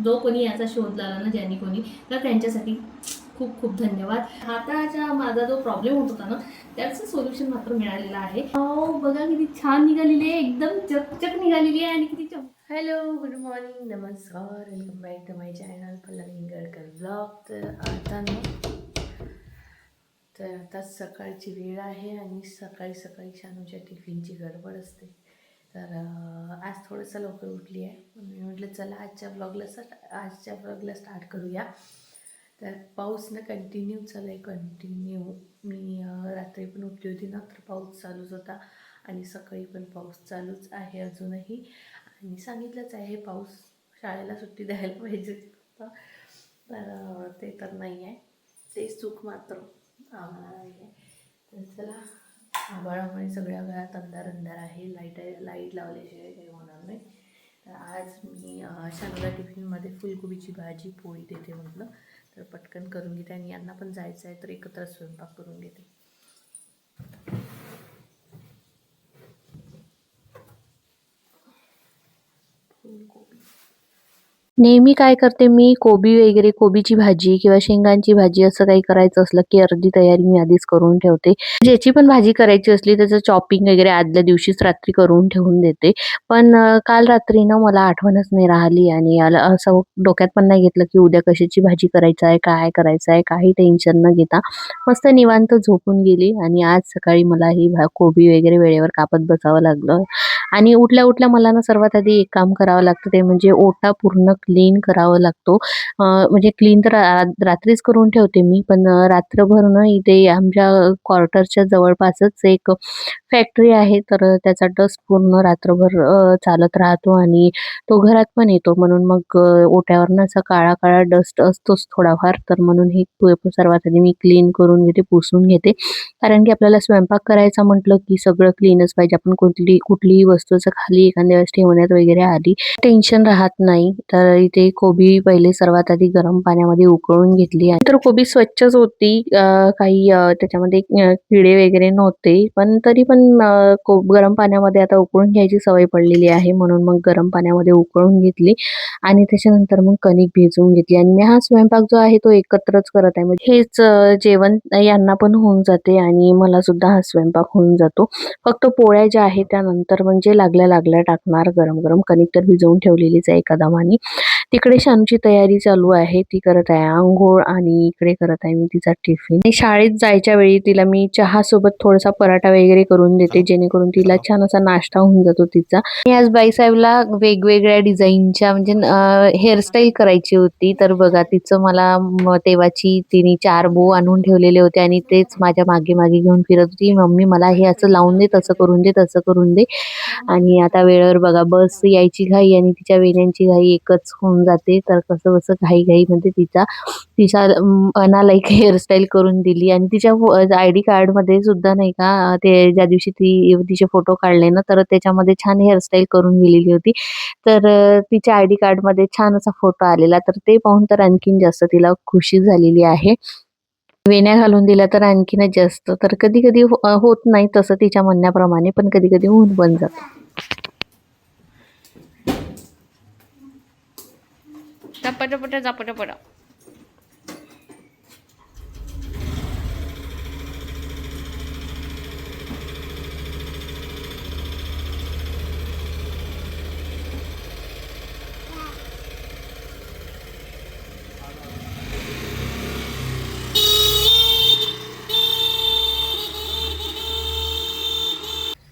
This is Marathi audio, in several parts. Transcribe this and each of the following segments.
जो कोणी याचा शोध लावला ना, ज्यांनी कोणी, तर त्यांच्यासाठी खूप खूप धन्यवाद. हाताचा माझा जो प्रॉब्लेम होत होता ना, त्याचं सोल्युशन मात्र मिळालेलं आहे. बघा किती छान निघालेली आहे, एकदम चकचक निघालेली आहे आणि किती हॅलो, गुड मॉर्निंग, नमस्कार, welcome back to my channel Pallavi Ingalkar blog. तर आता सकाळची वेळ आहे आणि सकाळी सकाळी शानूच्या टिफिनची गडबड असते. तर आज थोडंसं लवकर उठली आहे. मी म्हटलं चला आजच्या ब्लॉगला स्टार्ट करूया. तर पाऊस ना कंटिन्यू चालू आहे, कंटिन्यू. मी रात्री पण उठली होती ना, तर पाऊस चालूच होता आणि सकाळी पण पाऊस चालूच आहे अजूनही. आणि सांगितलंच आहे पाऊस शाळेला सुट्टी द्यायला पाहिजे, तर ते तर नाही आहे. ते सुख मात्र आम्हाला नाही आहे. तर चला, आभाळामुळे सगळ्या घरात अंधार आहे. लाईट लावल्याशिवाय काही होणार नाही. तर आज मी शानूला टिफिनमध्ये फुलकोबीची भाजी पोळी देते म्हटलं, तर पटकन करून घेते आणि यांना पण जायचं आहे, तर एकत्र स्वयंपाक करून घेते. फुलकोबी नेहमी काय करते मी, कोबी वगैरे, कोबीची भाजी किंवा शेंगांची भाजी असं काही करायचं असलं की अर्धी तयारी मी आधीच करून ठेवते. ज्याची पण भाजी करायची असली त्याचं चॉपिंग वगैरे आदल्या दिवशीच रात्री करून ठेवून देते. पण काल रात्री ना मला आठवणच नाही राहिली आणि असं डोक्यात पण नाही घेतलं की उद्या कशाची भाजी करायचं आहे, काय करायचं आहे, काही टेन्शन न घेता मस्त निवांत झोपून गेली. आणि आज सकाळी मला ही कोबी वगैरे वेळेवर कापत बसावं लागलं. आणि उठल्या उठल्या मला ना सर्वात आधी एक काम करावं लागतं, ते म्हणजे ओटा पूर्ण क्लीन करावा लागतो. म्हणजे क्लीन तर रात्रीच करून ठेवते मी, पण रात्रभर ना इथे आमच्या क्वार्टरच्या जवळपासच एक फॅक्टरी आहे, तर त्याचा डस्ट पूर्ण रात्रभर चालत राहतो आणि तो घरात पण येतो. म्हणून मग ओट्यावरनं असा काळा काळा डस्ट असतोच थोडाफार, तर म्हणून ही सर्वात आधी मी क्लीन करून घेते, पुसून घेते. कारण की आपल्याला स्वयंपाक करायचा म्हटलं की सगळं क्लीनच पाहिजे. आपण कुठलीही वस्तू जर खाली एखाद्या वेळेस ठेवण्यात वगैरे आली, टेन्शन राहत नाही. तर इथे कोबी पहिले सर्वात आधी गरम पाण्यामध्ये उकळून घेतली. तर कोबी स्वच्छच होती, काही त्याच्यामध्ये किडे वगैरे नव्हते. पण तरी पण गरम पाण्यामध्ये आता उकळून घ्यायची सवय पडलेली आहे, म्हणून मग गरम पाण्यामध्ये उकळून घेतली आणि त्याच्यानंतर मग कणिक भिजवून घेतली. आणि मी हा स्वयंपाक जो आहे तो एकत्रच करत आहे. म्हणजे हेच जेवण यांना पण होऊन जाते आणि मला सुद्धा हा स्वयंपाक होऊन जातो. फक्त पोळ्या ज्या आहेत त्यानंतर म्हणजे लागल्या टाकणार. गरम गरम कणिक तर भिजवून ठेवलेलीच आहे एका दमाने. तिकडे शानूची तयारी चालू आहे, ती करत आहे अंघोळ आणि इकडे करत आहे मी तिचा टिफिन. शाळेत जायच्या वेळी तिला मी चहा सोबत थोडासा पराठा वगैरे करून देते, जेणेकरून तिला छान असा नाश्ता होऊन जातो तिचा. आणि आज बाईसाहेबला वेगवेगळ्या डिझाईनच्या म्हणजे हेअरस्टाईल करायची होती, तर बघा तिचं मला तेव्हाची तिने 4 बो आणून ठेवलेले होते आणि तेच माझ्या मागे मागे घेऊन फिरत होती, मम्मी मला हे असं लावून दे, तसं करून दे, तसं करून दे. आणि आता वेळेवर बघा बस यायची घाई आणि तिच्या वेण्यांची घाई एकच होऊन जाते. तर कसं बसं घाई मध्ये तिचा तिच्या अनालायक हेअरस्टाईल करून दिली. आणि तिच्या आयडी कार्ड मध्ये सुद्धा नाही का, ते ज्या दिवशी तिचे फोटो काढले ना, तर त्याच्यामध्ये छान हेअरस्टाईल करून गेलेली होती. तर तिच्या आयडी कार्ड मध्ये छान असा फोटो आलेला, तर ते पाहून तर आणखीन जास्त तिला खुशी झालेली आहे. वेण्या घालून दिल्या तर आणखीनच जास्त. तर कधी कधी होत नाही तसं तिच्या म्हणण्याप्रमाणे, पण कधी कधी होऊन पण जातं. पटापट.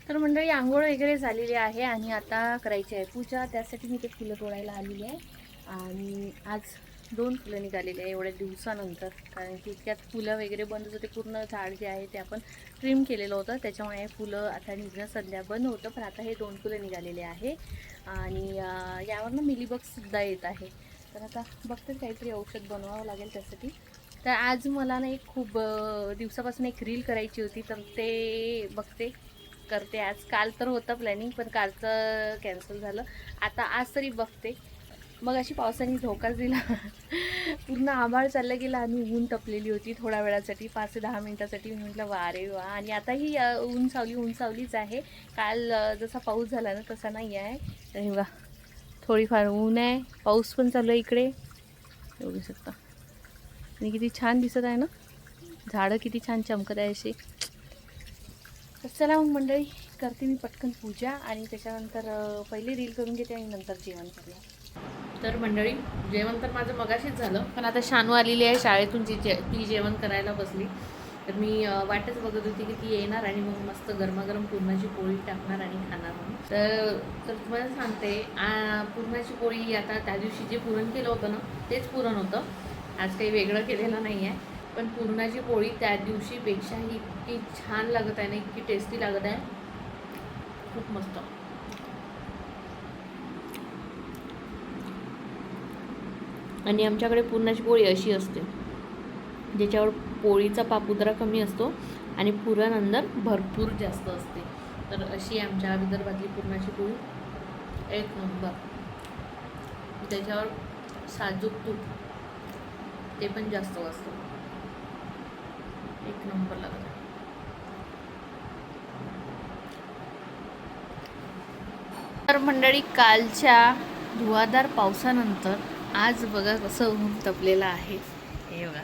तर मंडळी, आंघोळ वगैरे झालेली आहे आणि आता करायची आहे पूजा. त्यासाठी मी ते फुलं तोडायला आलेली आहे. आणि आज 2 फुलं निघालेली आहे एवढ्या दिवसानंतर, कारण की इतक्यात फुलं वगैरे बंद होते. पूर्ण झाड जे आहे ते आपण ट्रिम केलेलं होतं, त्याच्यामुळे फुलं आता निघणं सध्या बंद होतं. पण आता हे 2 फुलं निघालेले आहे आणि यावरनं मिलीबग्ससुद्धा येत आहे. तर आता बघते काहीतरी औषध बनवावं लागेल त्यासाठी. तर आज मला ना एक खूप दिवसापासून एक रील करायची होती, तर ते बघते करते आज. काल तर होतं प्लॅनिंग, पण कालचं कॅन्सल झालं. आता आज तरी बघते. मग अशी पावसाने धोकाच दिला. पूर्ण आभाळ चाललं गेलं आणि ऊन तपलेली होती थोड्या वेळासाठी, 5 ते 10 मिनिटासाठी. मी म्हटलं वा रे वा. आणि आताही ऊन सावलीच आहे. काल जसा पाऊस झाला ना तसा नाही आहे. तर बघा थोडीफार ऊन आहे, पाऊस पण चालू आहे इकडे, बघू शकता. आणि किती छान दिसत आहे ना, झाडं किती छान चमकत आहे अशी. तर चला मग मंडळी, करते मी पटकन पूजा आणि त्याच्यानंतर पहिले रील करून घेते आणि नंतर जेवण करूया. तर मंडळी, जेवण तर माझं मगाशीच झालं, पण आता शानू आलेली आहे शाळेतून, ती जेवण करायला बसली. तर मी वाटच बघत होती की ती येणार आणि मग मस्त गरमागरम पुरणाची पोळी टाकणार आणि खाणार म्हणून. तर तुम्हाला सांगते, पुरणाची पोळी आता त्या दिवशी जे पुरण केलं होतं ना, तेच पुरण होतं. आज काही वेगळं केलेलं नाही आहे. पण पुरणाची पोळी त्या दिवशीपेक्षाही इतकी छान लागत आहे ना, इतकी टेस्टी लागत आहे, खूप मस्त. आणि आमच्याकडे पुरणाची पोळी अशी असते, ज्याच्यावर पोळीचा पापुद्रा कमी असतो आणि पुरण अंदर भरपूर जास्त असते. तर अशी आमच्या विदर्भातली पुरणाची पोळी, एक नंबर. त्याच्यावर साजूक तूप, ते पण जास्त असतं, एक नंबर लागतं. तर मंडळी, कालच्या धुवाधार पावसानंतर आज बघा कसं ऊन तपलेलं आहे. हे बघा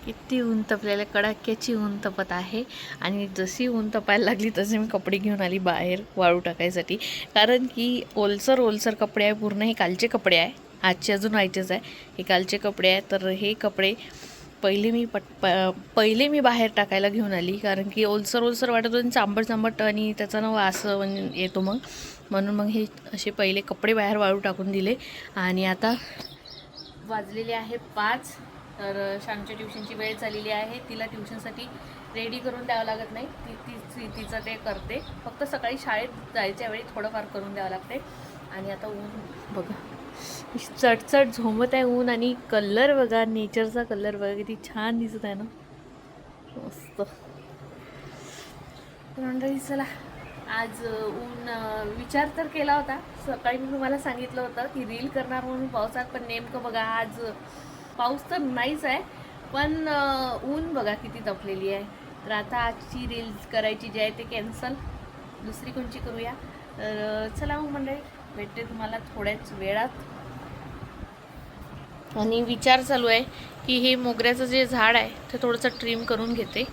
किती ऊन तपलेलं, कडाक्याची ऊन तपत आहे. आणि जशी ऊन तपायला लागली तसे मी कपडे घेऊन आली बाहेर वाळू टाकायसाठी, कारण की ओलसर कपडे आहे पूर्ण. हे कालचे कपडे आहे, आजचे अजून व्हायचेच आहे. हे कालचे कपडे आहे. तर हे कपडे पहिले मी बाहेर टाकायला घेऊन आली, कारण की ओलसर वाटत होतं, चांबट आणि त्याचा ना वास येतो म्हणून मग हे असे पहिले कपडे बाहेर वाळू टाकून दिले. आणि आता वाजलेले आहे 5. तर शानूच्या ट्युशनची वेळ झालेली आहे. तिला ट्युशनसाठी रेडी करून द्यावं लागत नाही, तिचं ते करते. फक्त सकाळी शाळेत जायच्या वेळी थोडंफार करून द्यावं लागते. आणि आता ऊन बघा, चटचट झोमत आहे ऊन. आणि कलर बघा, नेचरचा कलर बघा किती छान दिसत आहे ना, मस्त. मंडळी चला, आज ऊन विचार तर केला होता सकाळी, मी तुम्हाला सांगितलं होतं की रील करणार म्हणून पावसात, पण नेमकं बघा आज पाऊस तर नाहीच आहे, पण ऊन बघा किती तपलेली आहे. तर आता आजची रील करायची जी आहे ते कॅन्सल, दुसरी कोणची करूया. तर चला मग मंडळी, भेटते तुम्हाला थोड्याच वेळात. आणि विचार चालू आहे की हे मोगऱ्याचं जे झाड आहे ते थोडंसं ट्रिम करून घेते,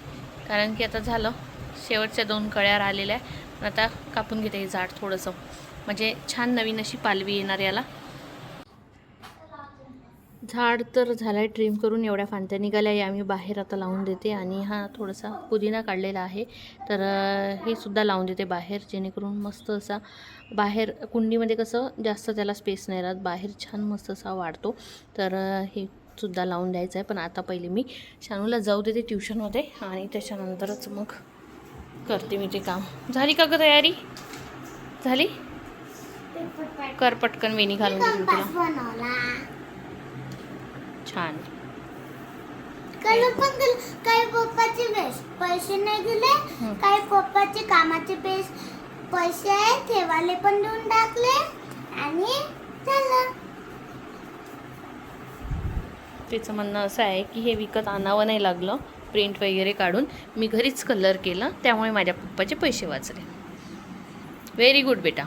कारण की आता झालं, शेवटच्या 2 कळ्या राहिलेल्या आहे. पण आता कापून घेते हे झाड थोडंसं, म्हणजे छान नवीन अशी पालवी येणार याला. झाड तर झालं आहे ट्रिम करून, एवढ्या फांद्या निघाल्या, या मी बाहेर आता लावून देते. आणि हा थोडासा पुदिना काढलेला आहे, तर हे सुद्धा लावून देते बाहेर, जेणेकरून मस्त असा बाहेर कुंडीमध्ये कसं जास्त त्याला स्पेस नाही राहत, बाहेर छान मस्त असा वाढतो. तर हे सुद्धा लावून द्यायचं आहे. पण आता पहिले मी शानूला जाऊ देते ट्युशनमध्ये, आणि त्याच्यानंतरच मग करते मी ते काम. झाली का ग तयारी? झाली? कर पटकन, वेणी घालून देते तुला. छान. काही पप्पाचे पैसे नाही दिले, काही पप्पाचे कामाचे पैसे आहे ठेवाले पण देऊन टाकले, आणि झालं. तिचं म्हणणं असं आहे की हे विकत आणावं नाही लागलं, प्रिंट वगैरे काढून मी घरीच कलर केला, त्यामुळे माझ्या पप्पाचे पैसे वाचले. व्हेरी गुड बेटा.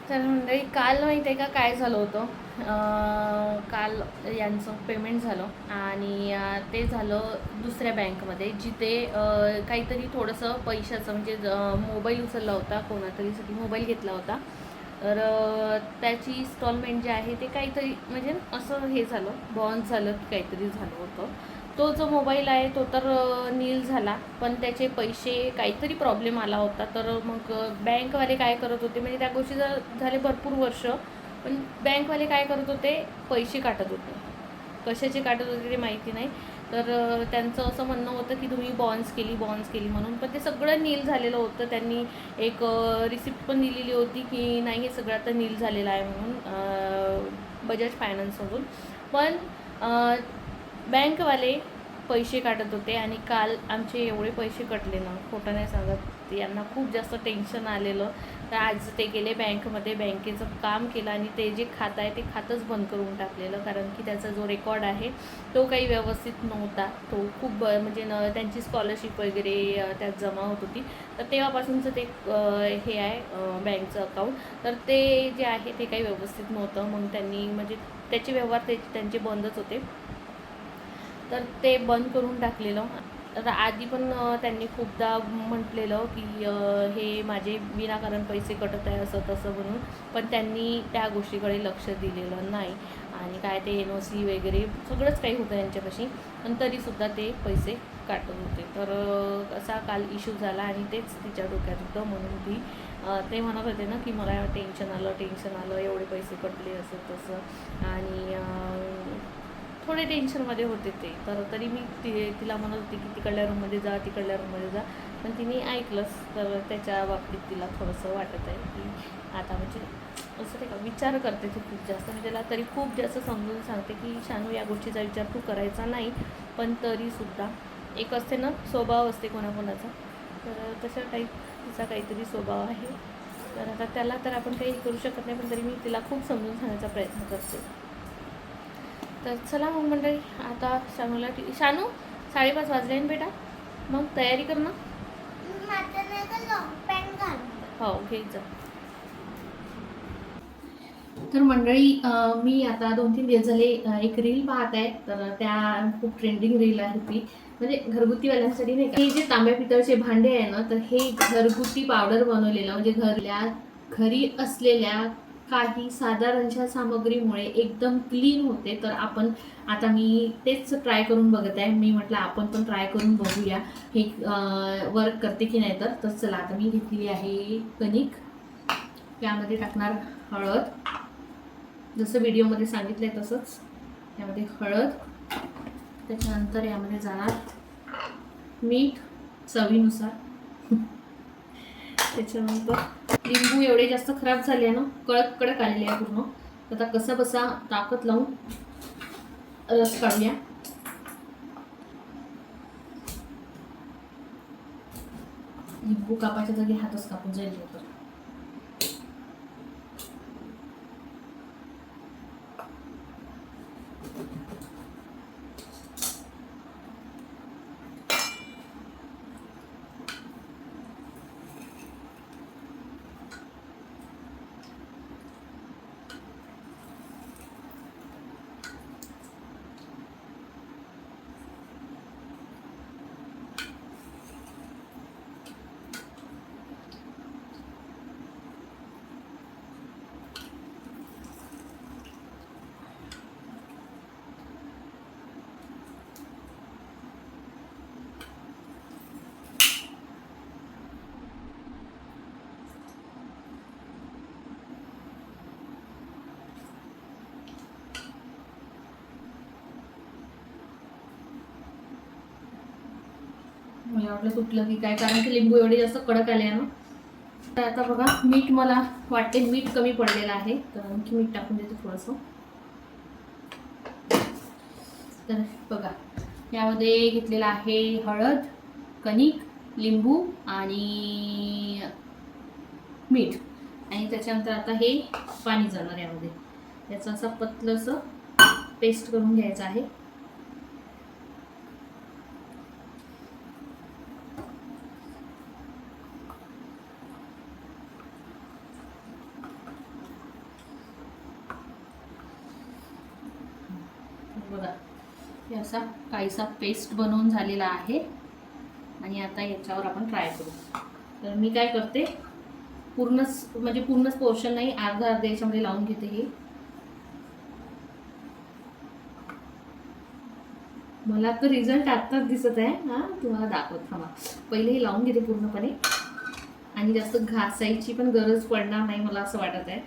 तर मंडळी, काल माहिती आहे का काय झालं होतं, काल यांचं पेमेंट झालं, आणि ते झालं दुसऱ्या बँकमध्ये, जिथे काहीतरी थोडंसं पैशाचं, म्हणजे मोबाईल उचलला होता, कोणातरीसाठी मोबाईल घेतला होता. तर त्याची इन्स्टॉलमेंट जे आहे ते काहीतरी, म्हणजे असं हे झालं, बॉन्स झालं की काहीतरी झालं होतं. तो जो मोबाईल आहे तो तर नील झाला, पण त्याचे पैसे काहीतरी प्रॉब्लेम आला होता. तर मग बँकवाले काय करत होते, म्हणजे त्या गोष्टी झाले भरपूर वर्ष, पण बँकवाले काय करत होते, पैसे काटत होते. कशाचे काटत होते ते माहिती नाही. तर त्यांचं असं म्हणणं होतं की तुम्ही बॉन्स केली म्हणून, पण ते सगळं नील झालेलं होतं. त्यांनी एक रिसिप्ट पण दिलेली होती की नाही, हे सगळं आता नील झालेलं आहे म्हणून, बजाज फायनान्समधून. पण बँकवाले पैसे काटत होते, आणि काल आमचे एवढे पैसे कटले ना, खोटं नाही सांगत, होती. यांना खूप जास्त टेन्शन आलेलं. तर आज ते गेले बँकमध्ये, बँकेचं काम केलं आणि ते जे खातं आहे ते खातंच बंद करून टाकलेलं. कारण की त्याचा जो रेकॉर्ड आहे तो काही व्यवस्थित नव्हता. तो खूप म्हणजे त्यांची स्कॉलरशिप वगैरे त्यात जमा होत होती. तर तेव्हापासूनचं ते हे आहे बँकचं अकाउंट. तर ते जे आहे ते काही व्यवस्थित नव्हतं. मग त्यांनी म्हणजे त्याचे व्यवहार त्यांचे बंदच होते. तर ते बंद करून टाकलेलं. आता आधी पण त्यांनी खूपदा म्हटलेलं की हे माझे विनाकारण पैसे कटत आहे असं तसं म्हणून, पण त्यांनी त्या गोष्टीकडे लक्ष दिलेलं नाही. आणि काय ते NOC वगैरे सगळंच काही होतं यांच्यापाशी, पण तरीसुद्धा ते पैसे काटत होते. तर असा काल इश्यू झाला आणि तेच तिच्या डोक्यात होतं. म्हणून ती ते म्हणत होते ना की मला टेन्शन आलं, एवढे पैसे कटले असं तसं. आणि थोडे टेन्शनमध्ये होते ते. तर तरी मी तिला म्हणत होती की तिकडल्या रूममध्ये जा, पण तिने ऐकलंच. तर त्याच्या बाबतीत तिला थोडंसं वाटत आहे की आता म्हणजे असं ते का विचार करते ती खूप जास्त. मी त्याला तरी खूप जास्त समजून सांगते की शानू या गोष्टीचा विचार तू करायचा नाही, पण तरीसुद्धा एक असते ना स्वभाव असते कोणाकोणाचा, तर तशा टाईप तिचा काहीतरी स्वभाव आहे. तर आता त्याला तर आपण काही करू शकत नाही, पण तरी मी तिला खूप समजून सांगण्याचा प्रयत्न करते. तर चला मग मंडळी, आता शानूला शानू 5:30 वाजले ना बेटा, मग तयारी कर ना. माझं नाही का लॉंग पॅन्ट घाल. हो घे जा. तर मंडळी मी आता 2-3 दिवस झाले एक रील पाहत आहे. तर त्या खूप ट्रेंडिंग रील आहे ती, म्हणजे घरगुतीवाल्यांसाठी नाही का. हे जे तांब्या पितळचे भांडे आहे ना, तर हे घरगुती पावडर बनवलेलं, म्हणजे घरी असलेल्या काही साधारणशा सामग्रीमुळे एकदम क्लीन होते. तर आता मी तेच ट्राय करून बघत आहे. मी म्हटलं आपण पण ट्राय करून बघूया हे वर्क करते की नाही. तर चला, आता मी घेतलेली आहे कणिक. यामध्ये टाकणार हळद, जसं व्हिडिओमध्ये सांगितलं आहे तसंच. यामध्ये हळद, त्याच्यानंतर यामध्ये जाणार मीठ चवीनुसार. त्याच्यानंतर लिंबू एवढे जास्त खराब झाले आहे ना, कडक आलेले आहे पूर्ण. आता कसा बसा ताकद लावून रस काढूया. लिंबू कापायच्या जागी हातच कापून जाईल लवकर. मला वाटलं तुटलं की काय, कारण की लिंबू एवढे जास्त कडक आले आहे ना. तर आता बघा, मीठ मला वाटते मीठ कमी पडलेलं आहे, तर आणखी मीठ टाकून देते थोडंसं. तर बघा, यामध्ये घेतलेलं आहे हळद, कणिक, लिंबू आणि मीठ. आणि त्याच्यानंतर आता हे पाणी जाणार यामध्ये. याचं असं पतलंसं पेस्ट करून घ्यायचं आहे. बघा, हे असा काहीसा पेस्ट बनवून झालेला आहे. आणि आता याच्यावर आपण ट्राय करू. तर मी काय करते, पूर्णच पोर्शन नाही, अर्धा याच्यामध्ये लावून घेते. हे मला तर रिझल्ट आत्ताच दिसत आहे. हां, तुम्हाला दाखवत थांबा. पहिले हे लावून घेते पूर्णपणे, आणि जास्त घासायची पण गरज पडणार नाही मला असं वाटत आहे.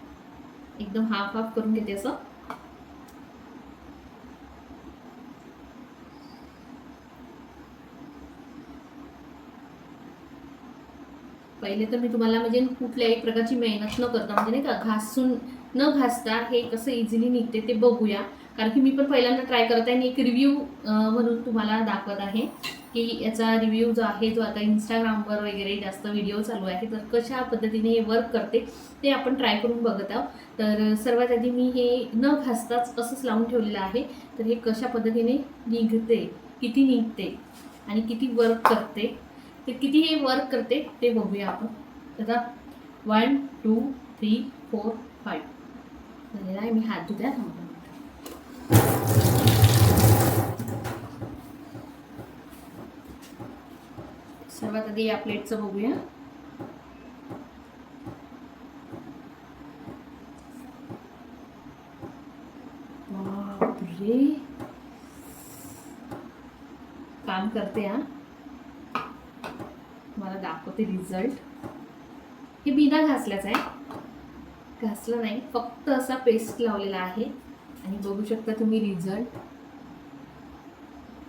एकदम हाफ करून घेते असं. पहिले तर मी तुम्हाला म्हणजे कुठल्याही प्रकारची मेहनत न करता, म्हणजे नाही का न घासता हे कसं इझिली निघते ते बघूया. कारण की मी पण पहिल्यांदा ट्राय करत आहे आणि एक रिव्ह्यू म्हणून तुम्हाला दाखवत आहे. की याचा रिव्ह्यू जो आहे जो आता इंस्टाग्रामवर वगैरे जास्त व्हिडिओ चालू आहे, तर कशा पद्धतीने हे वर्क करते ते आपण ट्राय करून बघत आहोत. तर सर्वात आधी मी हे न घासताच असंच लावून ठेवलेलं आहे. तर हे कशा पद्धतीने निघते, किती निघते आणि किती वर्क करते, तर किती हे वर्क करते ते बघूया आपण. आता 1 2 3 4 5 झालेला आहे. मी हात धुत्या थांबतो. सर्वात आधी या प्लेटचं बघूया. बापरे, काम करते हा. मला दाखवते रिझल्ट. हे बिना घासल्याचं आहे, घासलं नाही, फक्त असा पेस्ट लावलेला आहे आणि बघू शकता तुम्ही रिझल्ट.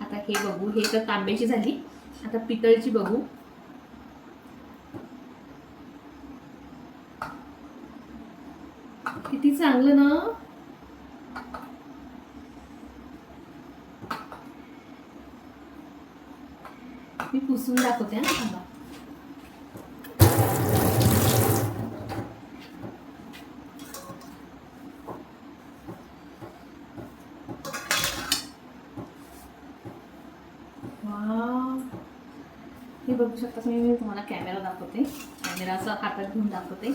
आता हे बघू. हे तर तांब्याची झाली, आता पितळची बघू. किती चांगलं ना. मी पुसून दाखवते ना. थांबा. वाव, हे बघू शकता तुम्ही. मी तुम्हाला कॅमेरा दाखवते. कॅमेरा असं हातात घेऊन दाखवते.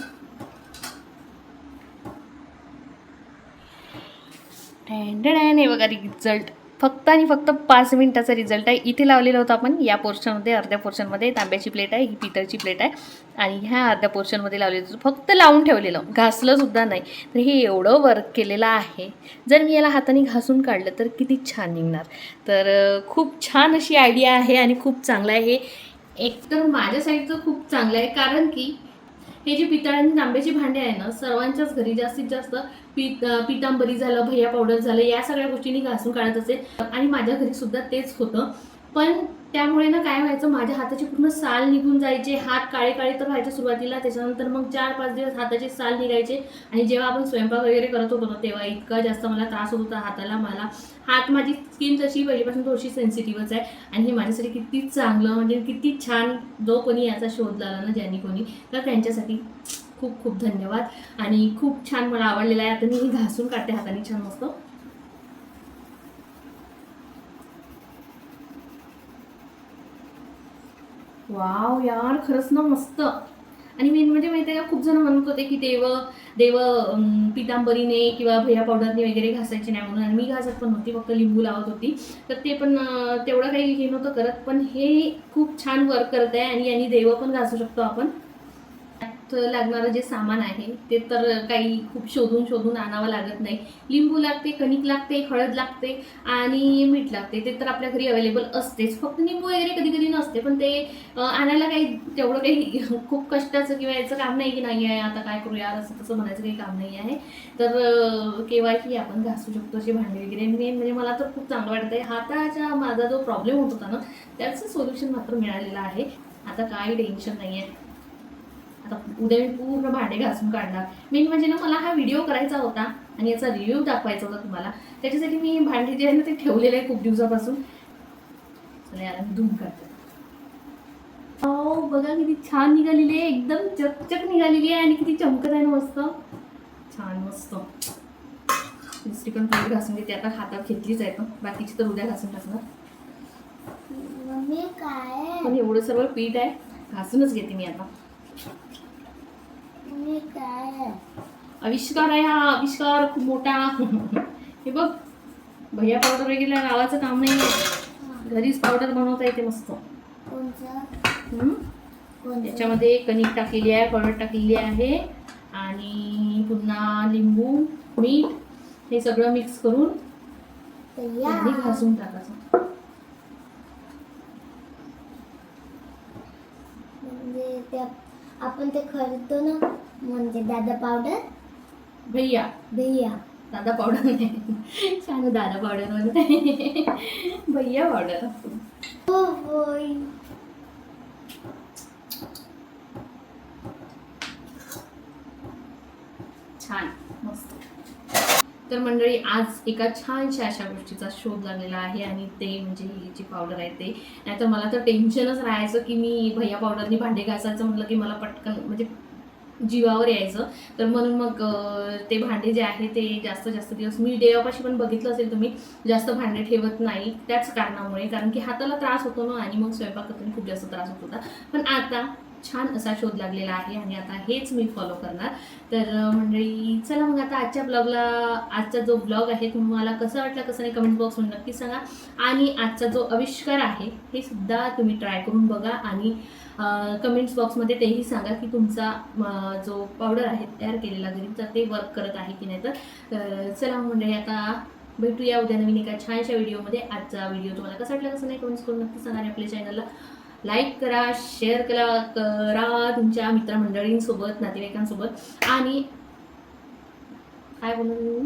हे बघा रिझल्ट. फक्त आणि फक्त 5 मिनिटाचा रिझल्ट आहे. इथे लावलेला होता आपण या पोर्शनमध्ये, अर्ध्या पोर्शनमध्ये. तांब्याची प्लेट आहे, ही पितळची प्लेट आहे आणि ह्या अर्ध्या पोर्शनमध्ये लावलेलं होतं. फक्त लावून ठेवलेलं, घासलं सुद्धा नाही. तर हे एवढं वर्क केलेलं आहे. जर मी याला हाताने घासून काढलं तर किती छान निघणार. तर खूप छान अशी आयडिया आहे आणि खूप चांगलं आहे. एकतर माझ्यासाठी तर खूप चांगलं आहे, कारण की हे जे पितळ आणि तांब्याची भांडे आहे ना, सर्वांच्याच घरी जास्तीत जास्त पितांबरी झालं, भैया पावडर झालं, या सगळ्या गोष्टींनी घासून काढत असेल आणि माझ्या घरी सुद्धा तेच होतं. पण त्यामुळे ना काय व्हायचं, माझ्या हाताची पूर्ण साल निघून जायचे. हात काळे काळे तर व्हायचे सुरुवातीला, त्याच्यानंतर मग 4-5 दिवस हाताचे साल निघायचे. आणि जेव्हा आपण स्वयंपाक वगैरे करत होतो ना, तेव्हा इतका जास्त मला त्रास होत होता हाताला. माझी स्किन तशी पहिल्यापासून थोडीशी सेन्सिटिव्हच आहे आणि हे माझ्यासाठी किती चांगलं, म्हणजे किती छान. जो कोणी याचा शोध लावला ना, ज्यांनी कोणी, तर त्यांच्यासाठी खूप खूप धन्यवाद आणि खूप छान मला आवडलेलं आहे. आता मी हे घासून काढते हाताने छान मस्त. वाव यार, खरंच ना मस्त. आणि मेन म्हणजे माहिती आहे का, खूप जण म्हणत होते की देव पितांबरीने किंवा भैया पावडरने वगैरे घासायचे नाही म्हणून. आणि मी घासत पण नव्हती, फक्त लिंबू लावत होती. तर ते पण तेवढं काही हे नव्हतं करत. पण हे खूप छान वर्क करत आहे आणि यांनी देव पण घासू शकतो आपण. लागणारं जे सामान आहे ते तर काही खूप शोधून आणावं लागत नाही. लिंबू लागते, कणिक लागते, हळद लागते आणि मीठ लागते. ते तर आपल्या घरी अवेलेबल असतेच. फक्त लिंबू वगैरे कधी कधी नसते, पण ते आणायला काही तेवढं काही खूप कष्टाचं किंवा याचं काम नाही की नाही आहे आता काय करूया असं तसं म्हणायचं काही काम नाही आहे. तर केव्हाही आपण घासू शकतो असे भांडे वगैरे. मेन म्हणजे मला तर खूप चांगलं वाटतं आहे. हाताचा माझा जो प्रॉब्लेम होत होता ना, त्याचं सोल्युशन मात्र मिळालेलं आहे. आता काही टेन्शन नाही आहे. आता उद्या मी पूर्ण भांडे घासून काढणार. मेन म्हणजे ना, मला हा व्हिडिओ करायचा होता आणि याचा रिव्ह्यू दाखवायचा होता तुम्हाला. त्याच्यासाठी मी भांडे जे आहे ना ते ठेवलेलं आहे खूप दिवसापासून. चला याला मी धुवून काढते. बघा किती छान निघालेली आहे, एकदम चकचक निघालेली आहे आणि किती चमकत आहे ना मस्त. छान मस्त. दुसरी पण थोडी घासून घेते. आता हातात घेतलीच आहे, बाकीची तर उद्या घासून टाकणार. मम्मी काय पण एवढं सर्व पीठ आहे, घासूनच घेते मी आता. मम्मी काय आविष्कार आहे हा, आविष्कार खूप मोठा. हे बघ, भैया पावडर वगैरे लावायचं काम नाही आहे, घरीच पावडर बनवता येते मस्त. कोणचं त्याच्यामध्ये कणिक टाकलेली आहे, हळद टाकलेली आहे आणि पुन्हा लिंबू, मीठ हे सगळं मिक्स करून त्यांनी घासून टाकायचं. म्हणजे त्या आपण ते खरीदतो ना, म्हणजे दादा पावडर. भैया दादा पावडर नाही, छान दादा पावडर म्हणते. भैया पावडर. हो होय. छान मस्त. तर मंडळी आज एका छानशा अशा गोष्टीचा शोध लागलेला आहे आणि ते म्हणजे ही जी पावडर आहे ते. नाहीतर मला तर टेन्शनच राहायचं की मी भैया पावडरनी भांडे घासायचं म्हटलं की मला पटकन म्हणजे जीवावर यायचं. तर म्हणून मग ते भांडे जे आहे ते जास्त दिवस मी देवापाशी पण बघितलं असेल तुम्ही, जास्त भांडे ठेवत नाही त्याच कारणामुळे, कारण की हाताला त्रास होतो ना आणि मग स्वयंपाक करताना खूप जास्त त्रास होत होता. पण आता छान असा शोध लागलेला आहे आणि आता हेच मी फॉलो करणार. तर मंडळी चला मग आता आजच्या ब्लॉगला, आजचा जो ब्लॉग आहे तुम्हाला कसा वाटला कसं नाही कमेंट बॉक्समध्ये नक्की सांगा. आणि आजचा जो आविष्कार आहे हे सुद्धा तुम्ही ट्राय करून बघा आणि कमेंट्स बॉक्समध्ये तेही सांगा की तुमचा जो पावडर आहे तयार केलेला घरी तर ते वर्क करत आहे की नाही. तर चला मंडळी आता भेटूया उद्या नवीन एका छानशा व्हिडिओमध्ये. आजचा व्हिडिओ तुम्हाला कसा वाटला कसं नाही कमेंट्स करून नक्की सांगा आणि आपल्या चॅनलला लाईक करा, शेअर करा तुमच्या मित्रमंडळींसोबत, नातेवाईकांसोबत आणि काय बोलू,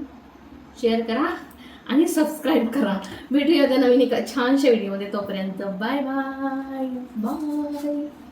शेअर करा आणि सबस्क्राईब करा. भेटूया उद्या नवीन एका छानशा व्हिडिओमध्ये. तोपर्यंत बाय बाय बाय.